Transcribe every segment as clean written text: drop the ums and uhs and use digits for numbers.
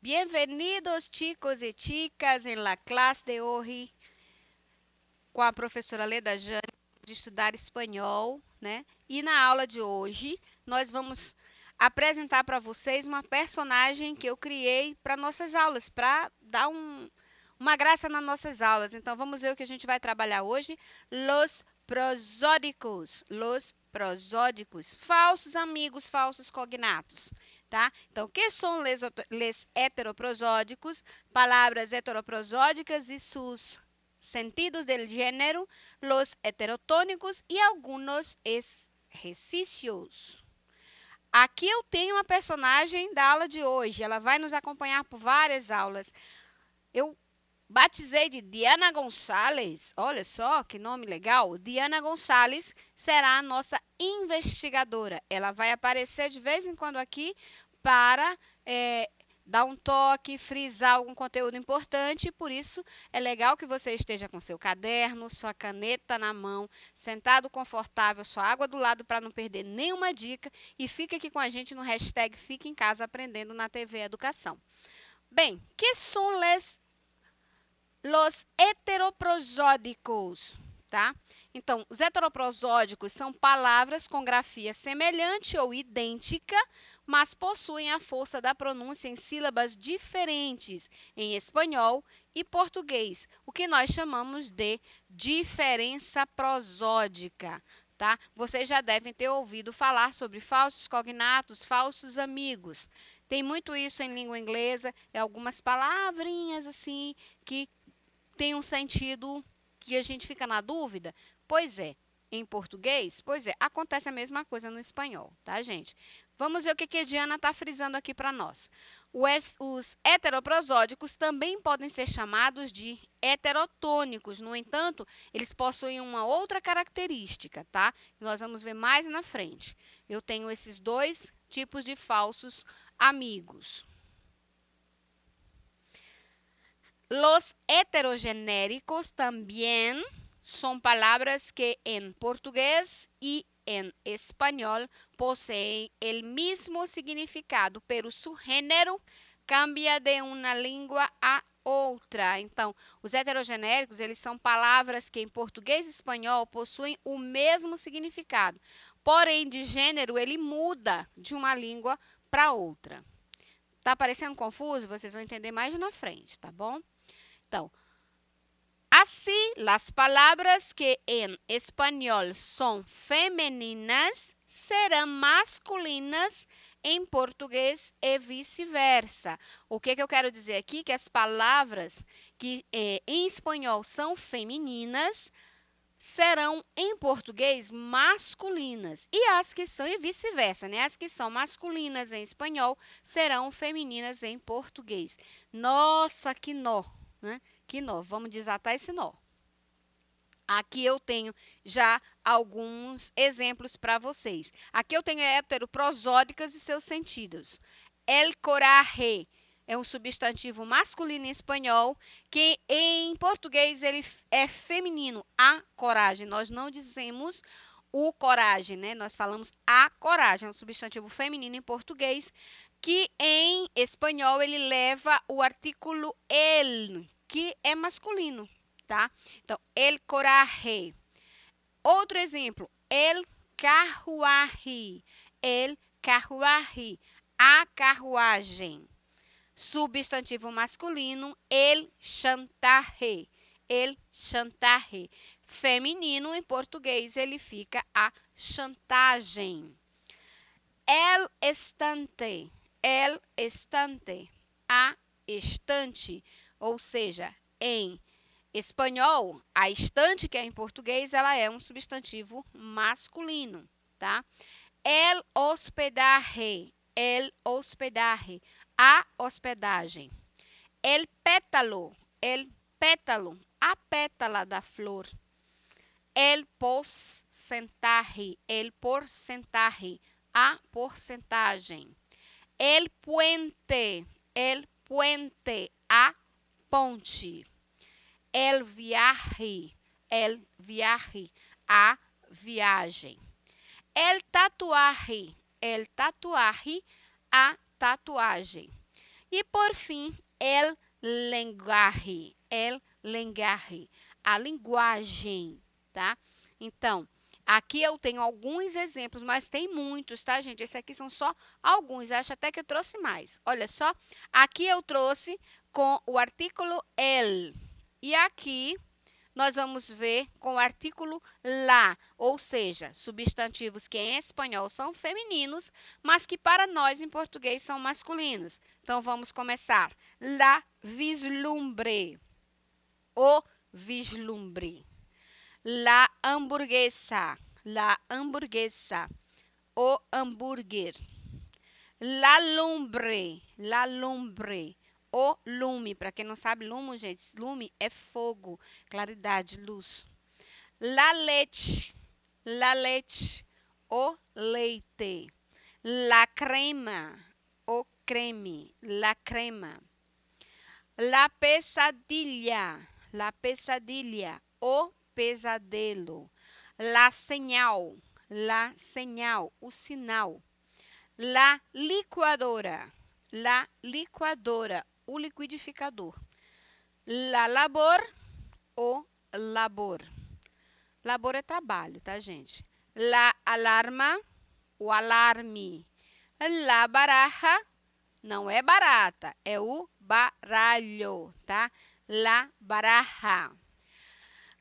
Bienvenidos chicos e chicas em la classe de hoje com a professora Leda Jane de estudar espanhol, né? E na aula de hoje nós vamos apresentar para vocês uma personagem que eu criei para nossas aulas, para dar uma graça nas nossas aulas. Então vamos ver o que a gente vai trabalhar hoje. Los prosódicos, falsos amigos, falsos cognatos. Tá? Então, que são les heteroprosódicos? Palavras heteroprosódicas e seus sentidos del gênero, los heterotônicos e alguns exercícios. Aqui eu tenho uma personagem da aula de hoje. Ela vai nos acompanhar por várias aulas. Eu batizei de Diana Gonçalves. Olha só que nome legal. Diana Gonçalves será a nossa investigadora. Ela vai aparecer de vez em quando aqui para dar um toque, frisar algum conteúdo importante. Por isso, é legal que você esteja com seu caderno, sua caneta na mão, sentado confortável, sua água do lado para não perder nenhuma dica. E fique aqui com a gente no hashtag Fique em Casa Aprendendo na TV Educação. Bem, que são los heteroprosódicos, tá? Então, os heteroprosódicos são palavras com grafia semelhante ou idêntica, mas possuem a força da pronúncia em sílabas diferentes em espanhol e português, o que nós chamamos de diferença prosódica, tá? Vocês já devem ter ouvido falar sobre falsos cognatos, falsos amigos. Tem muito isso em língua inglesa, algumas palavrinhas assim que tem um sentido que a gente fica na dúvida. Pois é, em português, acontece a mesma coisa no espanhol, tá, gente? Vamos ver o que a Diana está frisando aqui para nós. Os heteroprosódicos também podem ser chamados de heterotônicos. No entanto, eles possuem uma outra característica, tá? Nós vamos ver mais na frente. Eu tenho esses dois tipos de falsos amigos. Los heterogenéricos también son palabras que en portugués y en español poseen el mismo significado, pero su género cambia de uma língua a outra. Então, os heterogenéricos, eles são palavras que em português e espanhol possuem o mesmo significado. Porém, de gênero, ele muda de uma língua para outra. Tá parecendo confuso? Vocês vão entender mais na frente, tá bom? Então, assim, las palabras que en español son femeninas serão masculinas em português e vice-versa. O que eu quero dizer aqui? Que as palavras que em espanhol são femininas serão em português masculinas. E as que são, e vice-versa, né? As que são masculinas em espanhol serão femininas em português. Nossa, que nó! Né? Que nó, vamos desatar esse nó. Aqui eu tenho já alguns exemplos para vocês. Aqui eu tenho heteroprosódicas e seus sentidos. El coraje é um substantivo masculino em espanhol, que em português ele é feminino, a coragem. Nós não dizemos o coragem, né? Nós falamos a coragem, é um substantivo feminino em português, que em espanhol ele leva o artículo el, que é masculino, tá? Então, el coraje. Outro exemplo, el carruaje, a carruagem. Substantivo masculino, el chantaje. Feminino, em português, ele fica a chantagem. El estante, a estante, ou seja, em espanhol, a estante, que é em português, ela é um substantivo masculino, tá? El hospedaje, a hospedagem. El pétalo, a pétala da flor. El porcentaje, a porcentagem. El puente, a ponte. el viaje, a viagem. El tatuaje, a tatuagem. E por fim, el lenguaje, a linguagem, tá? Então, aqui eu tenho alguns exemplos, mas tem muitos, tá, gente? Esses aqui são só alguns, acho até que eu trouxe mais. Olha só, aqui eu trouxe com o artículo el. E aqui nós vamos ver com o artículo la, ou seja, substantivos que em espanhol são femininos, mas que para nós em português são masculinos. Então, vamos começar. La vislumbre, o vislumbre. La hamburguesa, o hambúrguer. La lumbre, o lume. Para quem não sabe, lume é fogo, claridade, luz. La leche, o leite. La crema, o creme, la crema. La pesadilla, o pesadelo. La señal, o sinal. La licuadora, o liquidificador. La labor, o labor. Labor é trabalho, tá, gente? La alarma, o alarme. La baraja, não é barata, é o baralho, tá? La baraja.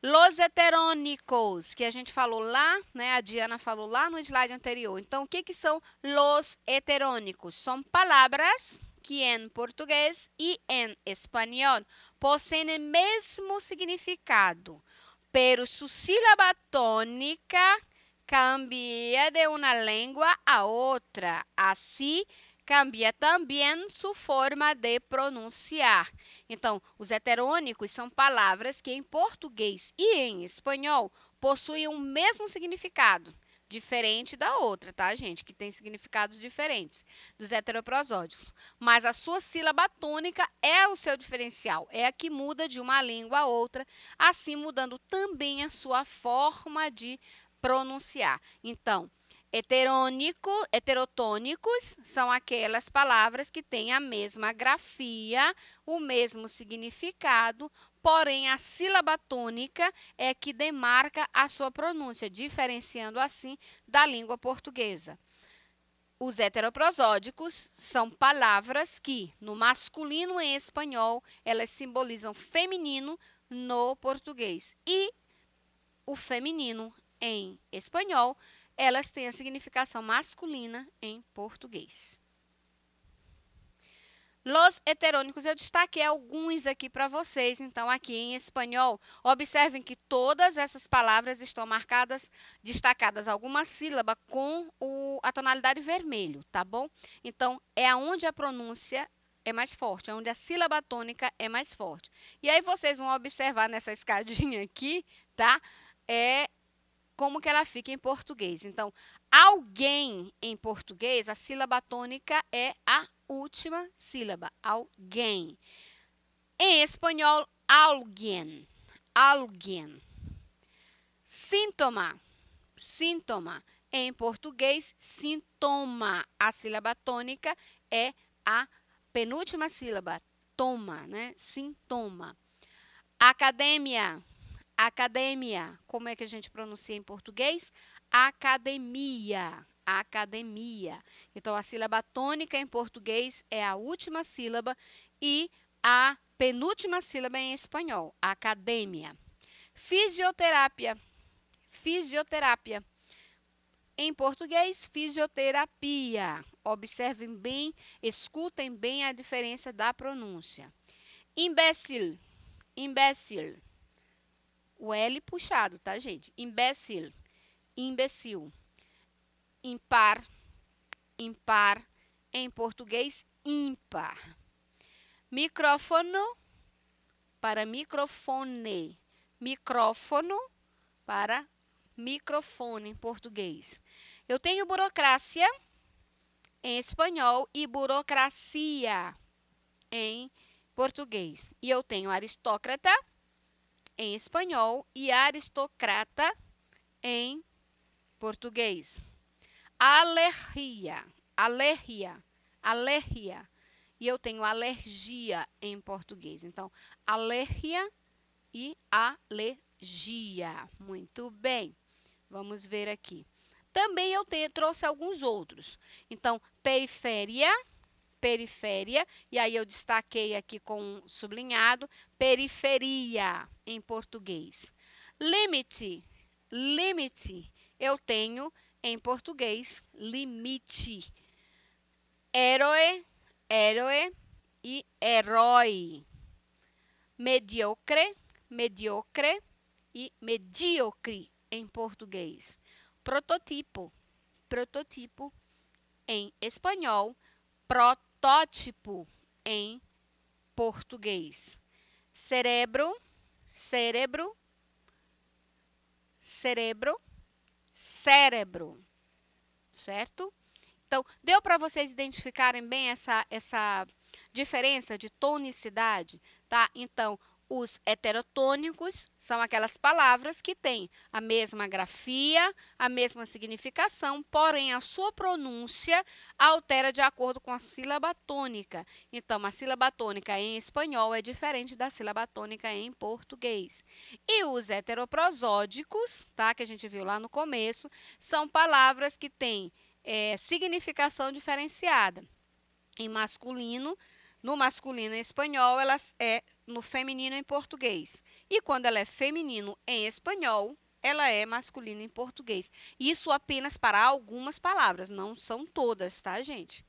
Los heterônicos, que a gente falou lá, né? A Diana falou lá no slide anterior. Então, o que são los heterônicos? São palavras que em português e em espanhol possuem o mesmo significado, pero su sílaba tónica cambia de uma língua a outra. Assim, cambia também sua forma de pronunciar. Então, os heterônicos são palavras que em português e em espanhol possuem o mesmo significado, diferente da outra, tá, gente? Que tem significados diferentes dos heteroprosódicos. Mas a sua sílaba tônica é o seu diferencial, é a que muda de uma língua a outra, assim mudando também a sua forma de pronunciar. Então, heterotônicos são aquelas palavras que têm a mesma grafia, o mesmo significado, porém a sílaba tônica é que demarca a sua pronúncia, diferenciando assim da língua portuguesa. Os heteroprosódicos são palavras que, no masculino em espanhol, elas simbolizam feminino no português. E o feminino em espanhol, elas têm a significação masculina em português. Los heterônicos, eu destaquei alguns aqui para vocês. Então, aqui em espanhol, observem que todas essas palavras estão marcadas, destacadas alguma sílaba com a tonalidade vermelho, tá bom? Então, é onde a pronúncia é mais forte, é onde a sílaba tônica é mais forte. E aí, vocês vão observar nessa escadinha aqui, tá? Como que ela fica em português. Então, alguém em português, a sílaba tônica é a última sílaba, alguém. Em espanhol, alguien. Síntoma. Em português, sintoma. A sílaba tônica é a penúltima sílaba, toma, né? Sintoma. Academia. Como é que a gente pronuncia em português? Academia. Então, a sílaba tônica em português é a última sílaba e a penúltima sílaba em espanhol, academia. Fisioterapia. Em português, fisioterapia. Observem bem, escutem bem a diferença da pronúncia. Imbécil. O L puxado, tá, gente? Imbécil. Impar. Em português, ímpar. Micrófono para microfone. Micrófono para microfone em português. Eu tenho burocracia em espanhol e burocracia em português. E eu tenho aristócrata em espanhol e aristocrata em português. Alergia, alergia, alergia. E eu tenho alergia em português. Então, alergia e alergia. Muito bem. Vamos ver aqui. Também eu trouxe alguns outros. Então, periferia, periferia, e aí eu destaquei aqui com sublinhado, periferia em português. Limite, limite, eu tenho em português limite. Herói, herói e herói. Mediocre, mediocre e medíocre em português. Prototipo, prototipo em espanhol, protótipo em português. Cerebro, cérebro, cerebro, cérebro, certo? Então, deu para vocês identificarem bem essa diferença de tonicidade, tá? Então, os heterotônicos são aquelas palavras que têm a mesma grafia, a mesma significação, porém a sua pronúncia altera de acordo com a sílaba tônica. Então, a sílaba tônica em espanhol é diferente da sílaba tônica em português. E os heteroprosódicos, tá? Que a gente viu lá no começo, são palavras que têm significação diferenciada. Em masculino, no masculino em espanhol, ela é no feminino em português. E quando ela é feminino em espanhol, ela é masculino em português. Isso apenas para algumas palavras, não são todas, tá, gente?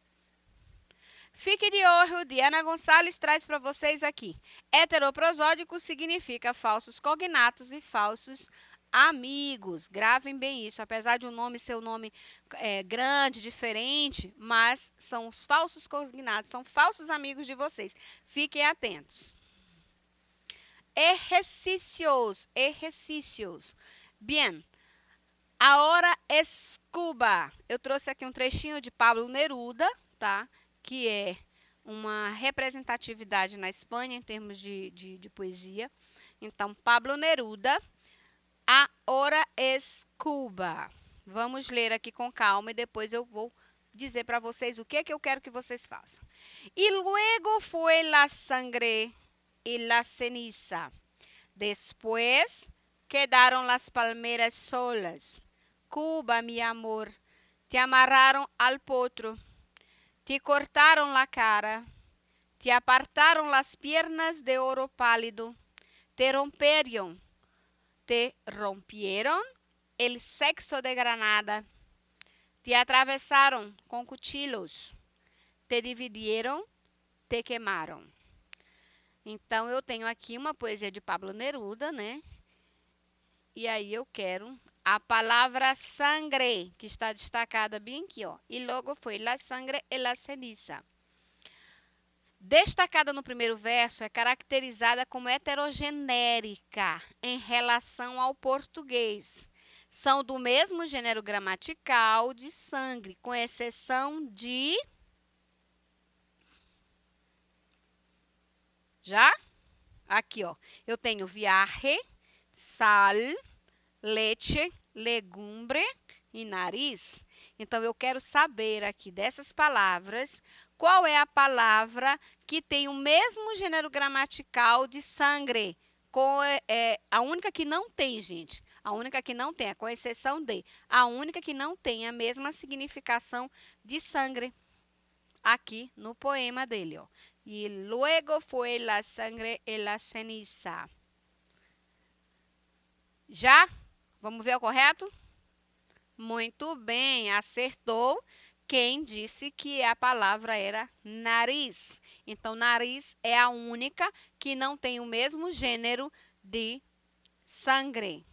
Fique de olho, Diana Gonçalves traz para vocês aqui. Heteroprosódico significa falsos cognatos e falsos amigos. Gravem bem isso, apesar de o nome ser um nome grande, diferente, mas são os falsos cognatos, são falsos amigos de vocês. Fiquem atentos. Ejercicios, ejercicios. Bien. Ahora escuba. Eu trouxe aqui um trechinho de Pablo Neruda, tá? Que é uma representatividade na Espanha em termos de poesia. Então, Pablo Neruda, ahora escuba. Vamos ler aqui com calma e depois eu vou dizer para vocês o que é que eu quero que vocês façam. Y luego fue la sangre y la ceniza. Después quedaron las palmeras solas. Cuba, mi amor, te amarraron al potro, te cortaron la cara, te apartaron las piernas de oro pálido, te rompieron el sexo de granada, te atravesaron con cuchillos, te dividieron, te quemaron. Então, eu tenho aqui uma poesia de Pablo Neruda, né? E aí eu quero a palavra sangre, que está destacada bem aqui, ó. E logo foi la sangre e la ceniza. Destacada no primeiro verso, é caracterizada como heterogenérica em relação ao português. São do mesmo gênero gramatical de sangue, com exceção de... Já? Aqui, ó. Eu tenho viaje, sal, leite, legumbre e nariz. Então, eu quero saber aqui dessas palavras, qual é a palavra que tem o mesmo gênero gramatical de sangre. A única que não tem, gente. A única que não tem, com exceção de. A única que não tem a mesma significação de sangre. Aqui no poema dele, ó. E luego foi la sangre e la ceniza. Já? Vamos ver o correto? Muito bem, acertou quem disse que a palavra era nariz. Então, nariz é a única que não tem o mesmo gênero de sangre.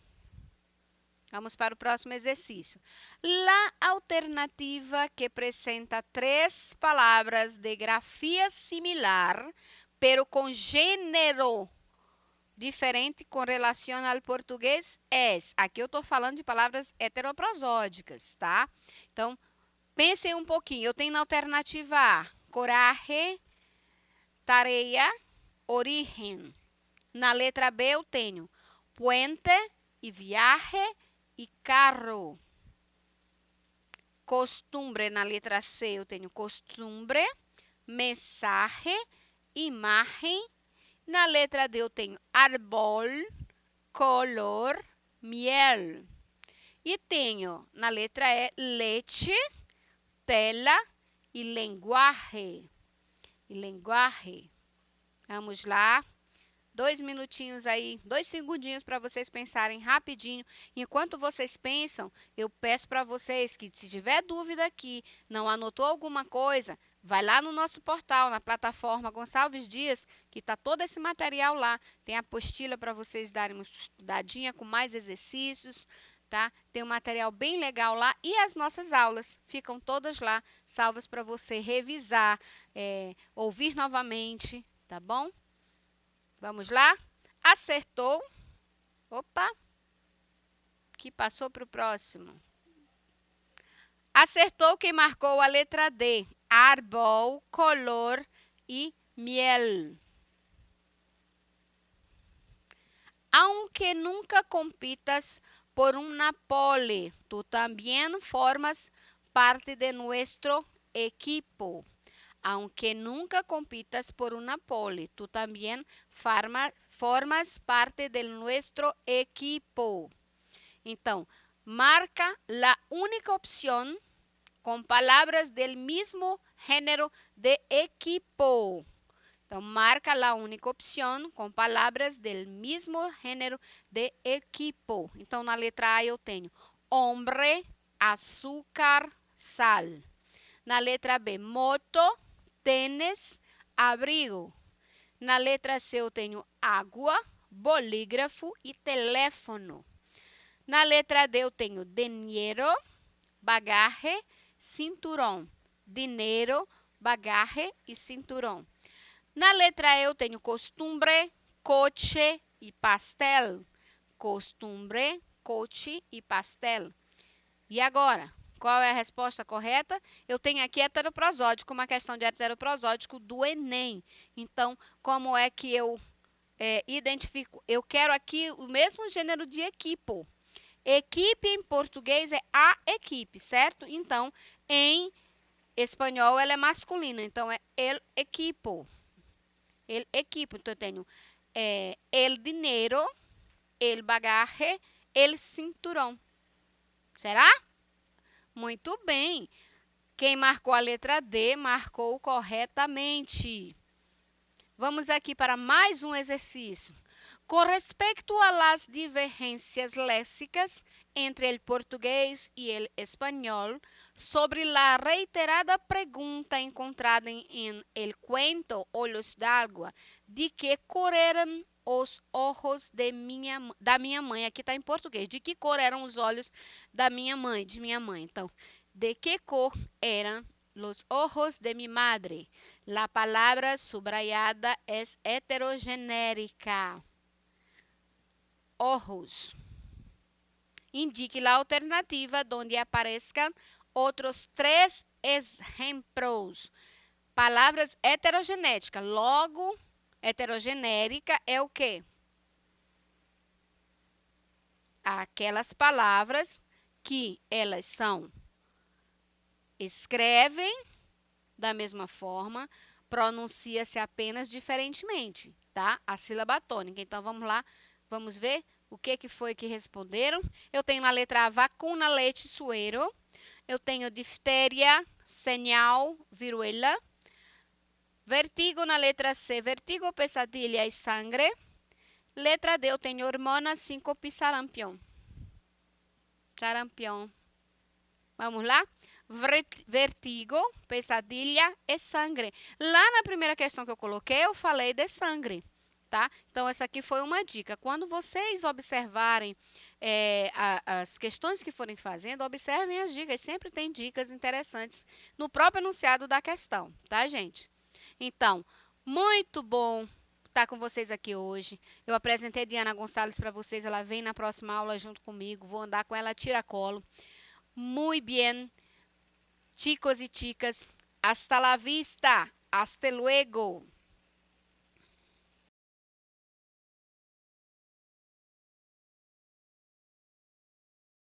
Vamos para o próximo exercício. La alternativa que apresenta 3 palavras de grafia similar, pero com gênero diferente com relação ao português é. Aqui eu estou falando de palavras heteroprosódicas, tá? Então, pensem um pouquinho. Eu tenho na alternativa A, coraje, tarea, origen. Na letra B eu tenho puente e viaje e carro. Costumbre, na letra C, eu tenho costumbre, mensaje, imagem. Na letra D, eu tenho árbol, color, miel. E tenho, na letra E, leite, tela e linguagem. Vamos lá. 2 minutinhos aí, 2 segundinhos para vocês pensarem rapidinho. Enquanto vocês pensam, eu peço para vocês que, se tiver dúvida aqui, não anotou alguma coisa, vai lá no nosso portal, na plataforma Gonçalves Dias, que está todo esse material lá. Tem a apostila para vocês darem uma estudadinha com mais exercícios, tá? Tem um material bem legal lá e as nossas aulas ficam todas lá, salvas para você revisar, ouvir novamente, tá bom? Vamos lá? Acertou. Opa! Que passou para o próximo. Acertou quem marcou a letra D. Árbol, color e miel. Aunque nunca compitas por una pole, tú también formas parte de nuestro equipo. Aunque nunca compitas por una pole, tú también formas parte de nuestro equipo. Então, marca la única opción con palabras del mismo género de equipo. Então, marca la única opción com palavras del mismo género de equipo. Então, na letra A eu tenho hombre, açúcar, sal. Na letra B, moto, tênis, abrigo. Na letra C eu tenho água, bolígrafo e teléfono. Na letra D eu tenho dinheiro, bagaje, cinturão. Dinheiro, bagaje e cinturão. Na letra E eu tenho costumbre, coche e pastel. Costumbre, coche e pastel. E agora? Qual é a resposta correta? Eu tenho aqui heteroprosódico, uma questão de heteroprosódico do Enem. Então, como é que eu identifico? Eu quero aqui o mesmo gênero de equipo. Equipe em português é a equipe, certo? Então, em espanhol ela é masculina, então é el equipo. El equipo. Então, eu tenho el dinero, el bagaje, el cinturão. Será? Muito bem. Quem marcou a letra D, marcou corretamente. Vamos aqui para mais um exercício. Com respeito a las divergências léxicas entre el português e el espanhol, sobre la reiterada pergunta encontrada em el cuento Olhos d'Água, de que cor eram os olhos da minha mãe. Aqui está em português. De que cor eram os olhos da minha mãe, de minha mãe. Então, de que cor eram los ojos de mi madre? La palabra subrayada es heterogenérica. Ojos. Indique la alternativa donde aparezcan outros 3 exemplos. Palavras heterogenéticas. Logo, heterogenérica é o quê? Aquelas palavras que elas escrevem da mesma forma, pronuncia-se apenas diferentemente, tá? A sílaba tônica. Então, vamos lá, vamos ver o que foi que responderam. Eu tenho na letra A, vacuna, leite, suero. Eu tenho difteria, señal, viruela. Vertigo na letra C, vertigo, pesadilha e sangre. Letra D, eu tenho hormona, síncope e sarampião. Sarampião. Vamos lá? Vertigo, pesadilha e sangre. Lá na primeira questão que eu coloquei, eu falei de sangre, tá? Então, essa aqui foi uma dica. Quando vocês observarem as questões que forem fazendo, observem as dicas. Sempre tem dicas interessantes no próprio enunciado da questão, tá, gente? Então, muito bom estar com vocês aqui hoje. Eu apresentei Diana Gonçalves para vocês. Ela vem na próxima aula junto comigo. Vou andar com ela tiracolo. Muy bien. Chicos y chicas, hasta la vista, hasta luego.